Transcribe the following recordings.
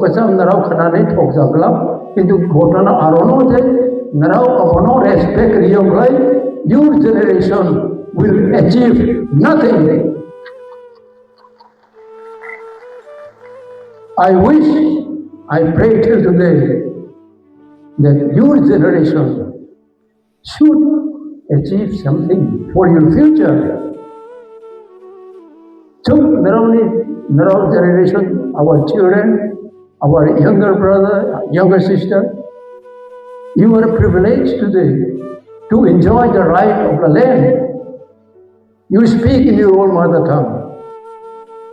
kacam narau khanani thok jaglap kintu ghotana arono je narau apono respect riyong lai your generation will achieve nothing. I wish, I pray till today that your generation should achieve something for your future. So, narrow generation, our children, our younger brother, younger sister, you are privileged today to enjoy the right of the land. You speak in your own mother tongue.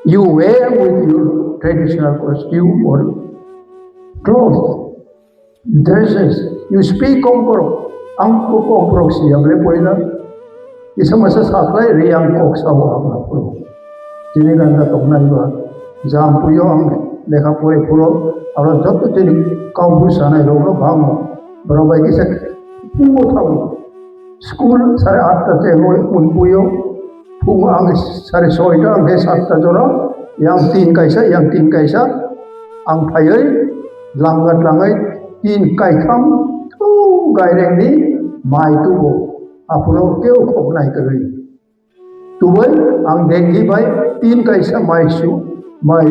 You wear with your traditional costume or clothes, dresses. You speak Kongkoro. Angko Kongkoro siyable poina. Isa masa saklay riyang kok sawa ang po. Jiniganda toknay ba? Jam puyo ang lekha pore puro. Aron joto jinig kaubu sanay logo bango. Barabay kisa pumo thawo. School sare 8 ta te hoy puyo. Pumo ang sare 6 ta ang 7 ta jora. Yang 3 kaisa ang phayay langat langai 3 kai tham thu gaireng ni mai tu bo apuno keu khoknai kai tuwai ang dengi bai 3 kaisa mai su bai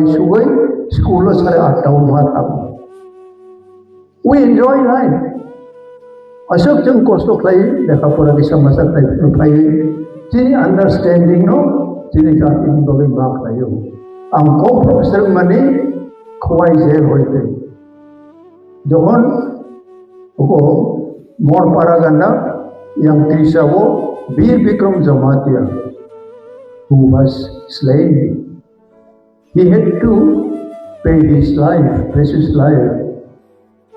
school sare 8 ta ma tham. We enjoy life. Asok jeng kosto klai dekha pura bisa masak klai phayai chini understanding no chini ka in bobe ba klayo ang kompromser mani khwai je hoite jogon ko mor paraganda yang Trisavo Bir Bikram Jamatia who was slain. He had to pay his life, precious life.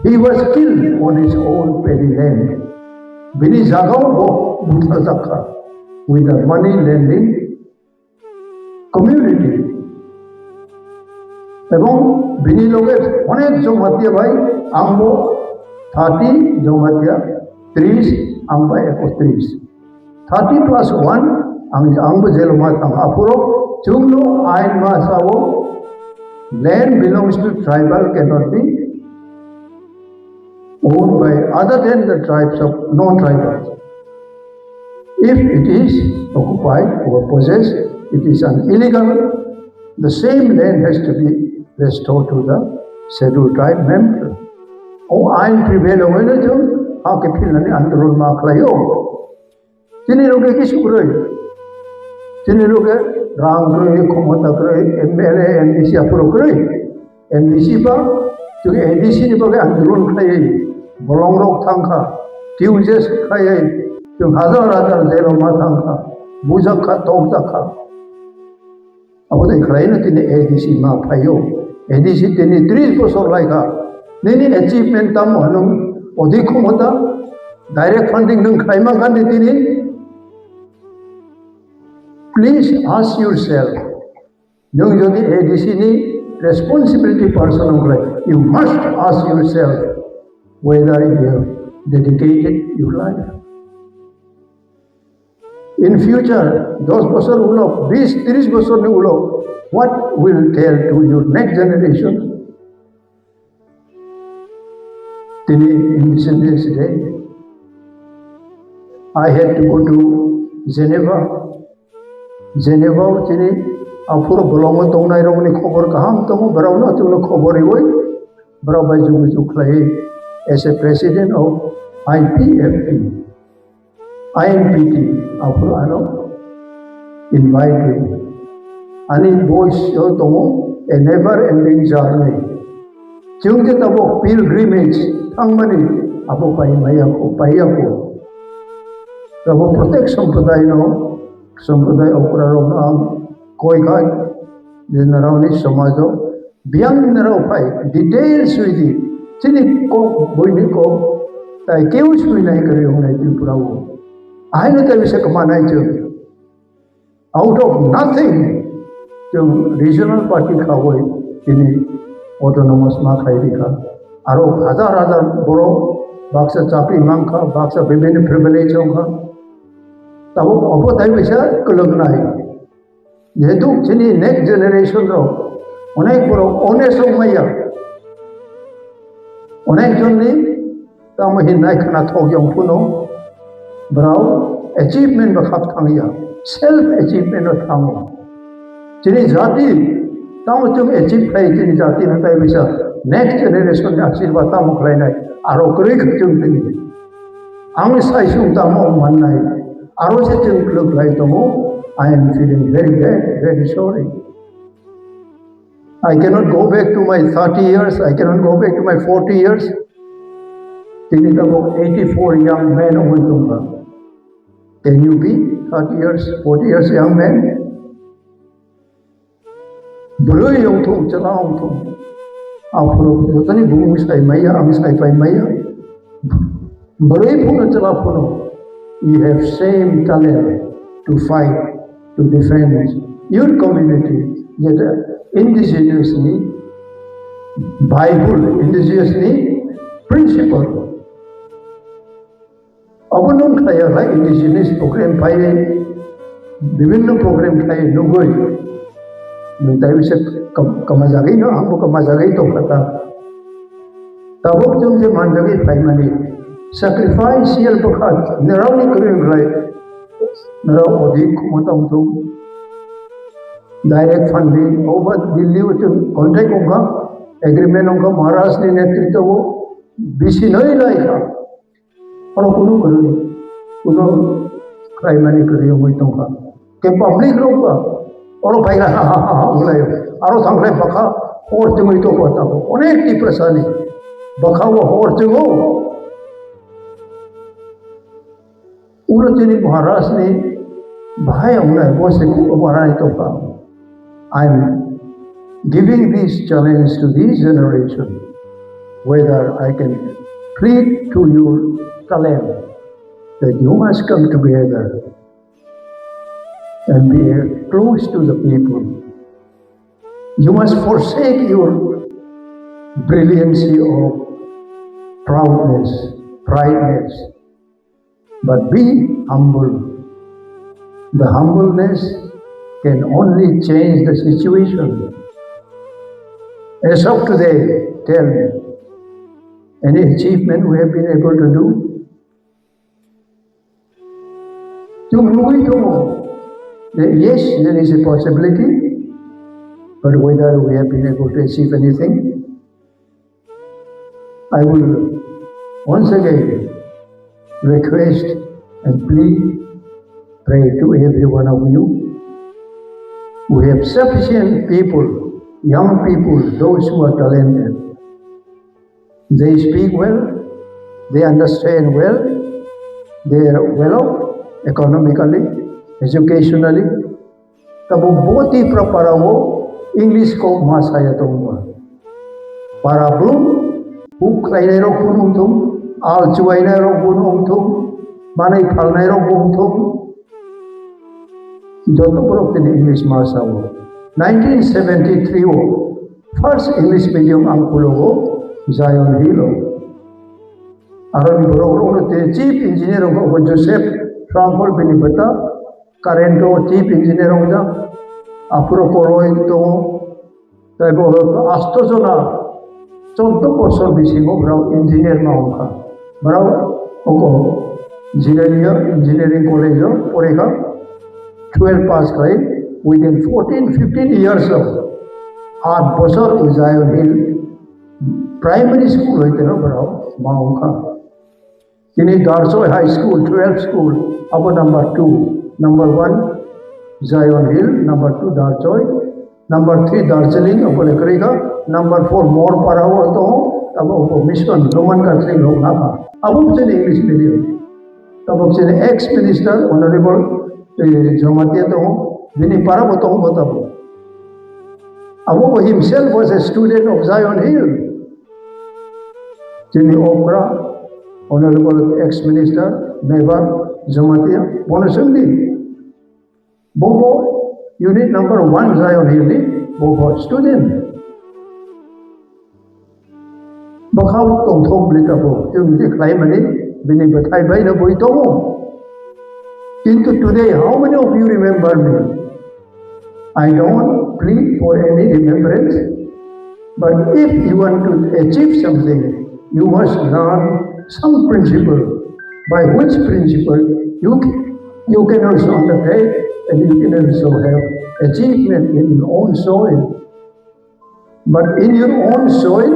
He was killed on his own paddy land. Bini jagao bo butha sakha with a money lending community. এবং বিনি লোকের অনেক জমাতিয়া ভাই আমবো 30 Jamatia 30 আমবা 31 30 plus 1 আমবো jail মাতাম আপুরো চুংলো আইন মাসাও land belongs to tribal cannot be owned by other than the tribes of non-tribals. If it is occupied or possessed, it is an illegal. The same land has to be restored to the scheduled tribe member. Oh, I prevail over the Jew. How can you understand Maklayo? Tiniruga Kishukuri. Tiniruga Rangri, Komotakri, MLA, NDC Apurokri, NDC Ba, to NDC Nibaga and Run Clay, Bolongrok Tanka, Tuesdays Clay, to Hazara Zero Matanka, Buzaka, Tokaka. Apa tu kerana tini ADC ma payo, ADC tini 3 bosor laika, nini achievement tamu hanum, odi kumota, direct funding nung khaimani kan tini. Please ask yourself, nung jadi ADC ni responsibility person nung you must ask yourself whether you have dedicated your life. In future, those bosor ulo, 20-30 bosor ni ulo, what will tell to your next generation? Tini Independence Day, I had to go to Geneva. Geneva, tini apuro bolongo tongnai rongni khobor kaham tongo barawna tungno khobori woi, barabai jugu khlai as a president of IPFP. INPT, apuro ano, invite you. Ani boys yo tomo a never-ending journey. Chungje tabo pilgrimage, khaimani, apo pai ako. Tabo protect sampradaya okurarong ang koi kai, dinaraw ni samajo, biyang dinaraw pai, details widi, chini ko, boyni ko, tay keus pinay kariyong na itipurawo. I know that we say out of nothing, the regional party khawai in autonomous makhairika. Aro hazar boro baksa chapi mangka baksa bibini privilege hoga. Tabo obo tai bisa kelagna hai. Jehetu chini next generation ro onek boro honest maya অনেকজনই তামহি নাইখানা থগিয়ং ফুনো ব্রাও achievement বাখাপ থাঙ্গিয়া self achievement থাঙ্গো যিনি জাতি তাও তুমি achieve খাই যিনি জাতি না তাই বিসা next generation আশীর্বাদ তামো খাইনাই আরো করে খচুম তিনি আমি সাইসুং তামো মাননাই আরো যে তুমি ক্লব লাই তমো I am feeling very bad, very sorry. I cannot go back to my 30 years, I cannot go back to my 40 years. তিনি তখন 84 young men হইতুঙ্গা Can you be 30 years, 40 years young man? Belum yang tu celang tu, apa tu ni bungu saya maya, am saya pai maya. Belum pun celang pun, you have same talent to fight, to defend your community. Yet indigenously, Bible indigenously principle. Abundant kaya lah indigenous program kaya, বিভিন্ন program kaya nugoi. Minta bisa kemazagi no, ambo kemazagi to kata. Tabuk jom se manjagi khaimani. Sacrifice yel bakat, nerau ni kering lai. Nerau odik kumatam tu. Direct funding, obat Delhi ucap contract ongka, agreement ongka Maharashtra ni netrito wo, bisi nahi lai ka. Orang kuno kari, kuno khaimani kari yang itu kan. Ke public loh ka, orang baik lah, mulai. Aro sampai baka, or cuma itu kata ko. Onek di persani, baka wo or cuma. Urat ini Maharashtra ni bahaya mulai, bos itu Maharashtra itu kan. I'm giving this challenge to this generation, whether I can plead to your talent that you must come together and be close to the people. You must forsake your brilliancy of proudness, prideness, but be humble. The humbleness can only change the situation. As of today, tell me, any achievement we have been able to do? Yes, there is a possibility, but whether we have been able to achieve anything, I will once again request and plead, pray to every one of you. We have sufficient people, young people, those who are talented. They speak well, they understand well, they are well off economically, educationally. Tabo boti praparawo English ko masaya tongwa. Para blum, hook lainero punungtum, al chuainero punungtum, manay palnairo punungtum. Joto porok tini English masawo. 1973 wo, first English medium angkulo wo, Zion Hill. Aron borok te chief engineer ko Joseph hrangkhawl bini bata, current chief engineer ja, apuro koroin to, tai boro asto jona, 14 বছর বেশি গো brow engineer না হোক brow ওকো engineering college পড়েগা 12 पास करे within 14-15 years of 8 বছর Zion Hill primary school হইতে না brow মাউকা তিনি দার্সোয় high school 12 school अब number 2 number 1 Zion Hill number 2 दार्सोय number 3 Darjeeling अपने करेगा number 4 मोर पर हुआ तो तब वो मिशन रोमन कंट्री लोग ना था अब उनसे इंग्लिश मीडियम तब उनसे एक्स मिनिस्टर ऑनरेबल जमातिया तो बिनी पारा बताऊं बताओ अब वो himself was a student of Zion Hill जिन्हें ओपरा ऑनरेबल एक्स मिनिस्टर नेवर जमातिया बोले सुनती वो unit number 1 Zion Hill ni वो student Bakau tong thong beli tabo, jom di khaimani bini batai bai na boi tomo. Into today, how many of you remember me? I don't plead for any remembrance, but if you want to achieve something, you must learn some principle, by which principle you can also undertake and you can also have achievement in your own soil. But in your own soil,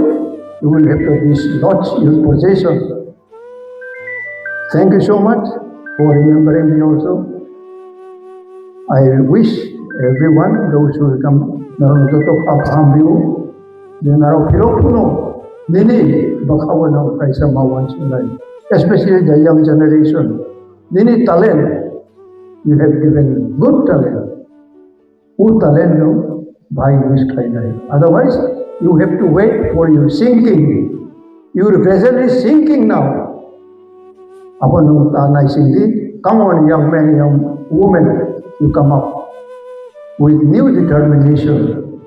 you will have to dislodge your possession. Thank you so much for remembering me also. I wish everyone, those who will come, especially the young generation. Nini talent, you have given good talent. Who talent no, by this kind of. Otherwise, you have to wait for your sinking. Your vessel is sinking now. Upon nung tanay sinking, come on, young men, young women, you come up with new determination.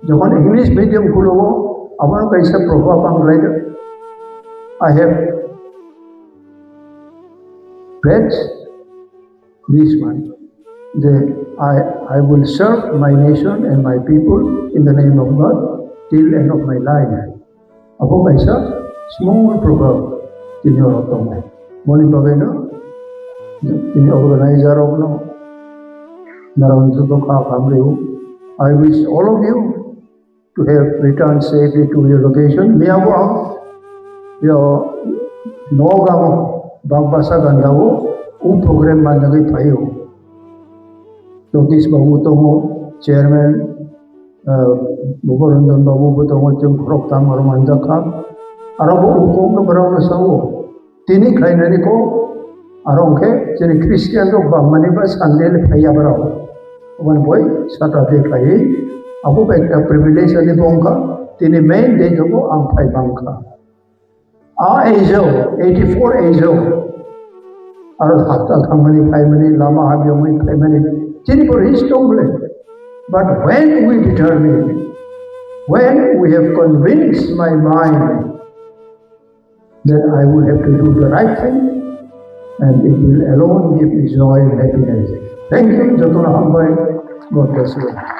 Jokon English medium kulo ko, awan kaisa profa pang writer. I have read this one. I will serve my nation and my people in the name of God till end of my life. Ako kaisa small proverb tinyorotong. Moni bagay no, tini organizer of no. Naroon sa I wish all of you to have returned safely to your location. Miyawa, nogang bagbasa gandawo, program man nagay payo. So this babuto mo, chairman, bugorondon babuto mo yung program marumanda ka. Arabo ukong na barang na sawo. Tini khaimani ko, arong ke, jini Christian lo bangmani ba sandel paya barao. One boy, Saturday kaya, ako ba ekta privilege ani bongka, tini main day ko ang pay bangka. Ejo, 84 ejo. Aro hatta khaimani lama habyo khaimani. Tini for his tongle. But when we determine, when we have convinced my mind that I will have to do the right thing, and it will alone give me joy and happiness. Thank you, Jatuna Hambai. God bless you.